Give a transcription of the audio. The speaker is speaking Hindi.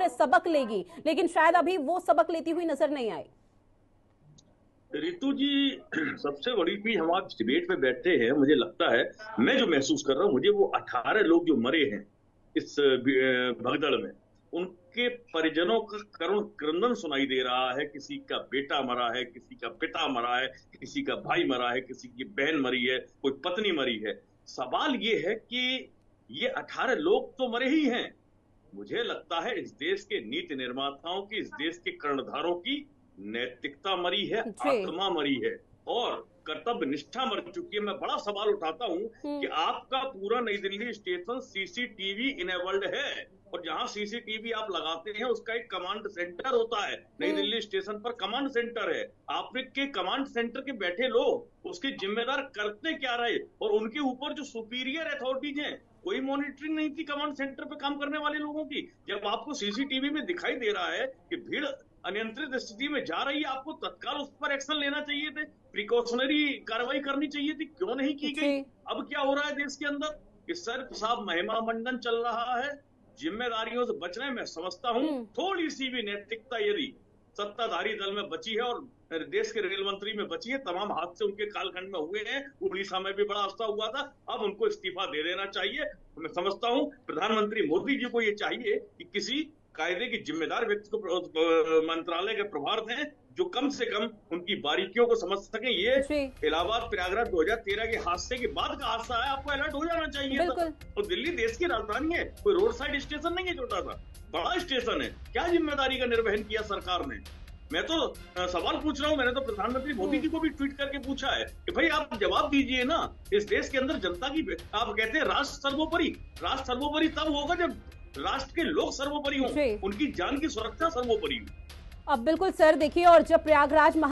सरकार सबक लेगी, लेकिन शायद अभी वो सबक लेती हुई नजर नहीं आई। रितु जी, सबसे बड़ी चीज हम आज डिबेट में बैठे हैं, मुझे लगता है, मैं जो महसूस कर रहा हूँ, मुझे वो 18 लोग जो मरे हैं इस भगदड़ में, उनके परिजनों का करुण क्रंदन सुनाई दे रहा है। किसी का बेटा मरा है, किसी का पिता मरा है, किसी का भाई मरा है, किसी की बहन मरी है, कोई पत्नी मरी है। सवाल ये है कि ये 18 लोग तो मरे ही हैं। मुझे लगता है इस देश के नीति निर्माताओं की, इस देश के कर्णधारों की नैतिकता मरी है, जी। आत्मा मरी है और कर्तव्य निष्ठा मर चुकी है। मैं बड़ा सवाल उठाता हूं कि आपका पूरा नई दिल्ली स्टेशन सीसीटीवी इनेबल्ड है, और जहां सीसीटीवी आप लगाते हैं उसका एक कमांड सेंटर होता है। नई दिल्ली स्टेशन पर कमांड सेंटर है। आपके कमांड सेंटर के बैठे लोग उसके जिम्मेदार करते क्या रहे, और उनके ऊपर जो सुपीरियर अथॉरिटीज हैं, कोई मॉनिटरिंग नहीं थी कमांड सेंटर पे काम करने वाले लोगों की। जब आपको सीसीटीवी में दिखाई दे रहा है कि भीड़ अनियंत्रित स्थिति में जा रही है, आपको तत्काल उस पर एक्शन लेना चाहिए थे, प्रिकॉशनरी कार्रवाई करनी चाहिए थी, क्यों नहीं की गई? जी। अब क्या हो रहा है देश के अंदर कि सर साहब महिमा मंडन चल रहा है, जिम्मेदारियों से बच रहे हैं। मैं समझता हूं थोड़ी सी भी नैतिकता यदि सत्ताधारी दल में बची है और देश के रेल मंत्री में बची है, तमाम हादसे उनके कालखंड में हुए हैं, उड़ीसा में भी बड़ा हादसा हुआ था, अब उनको इस्तीफा दे देना चाहिए। मैं समझता हूं प्रधानमंत्री मोदी जी को ये चाहिए कि किसी कायदे की जिम्मेदार व्यक्ति को मंत्रालय के प्रभार दें, जो कम से कम उनकी बारीकियों को समझ सके। ये जी। इलाहाबाद प्रयागराज 2013 के हादसे के बाद का हादसा है, आपको अलर्ट हो जाना चाहिए था। और दिल्ली देश की राजधानी है, कोई रोड साइड स्टेशन नहीं है छोटा सा, बड़ा स्टेशन है। क्या जिम्मेदारी का निर्वहन किया सरकार ने? मैं तो सवाल पूछ रहा हूं। मैंने तो प्रधानमंत्री मोदी जी को भी ट्वीट करके पूछा है कि भाई आप जवाब दीजिए ना। इस देश के अंदर जनता की, आप कहते हैं राष्ट्र सर्वोपरि, राष्ट्र सर्वोपरि तब होगा जब राष्ट्र के लोग सर्वोपरि हों, उनकी जान की सुरक्षा सर्वोपरि हो। अब बिल्कुल सर देखिए, और जब प्रयागराज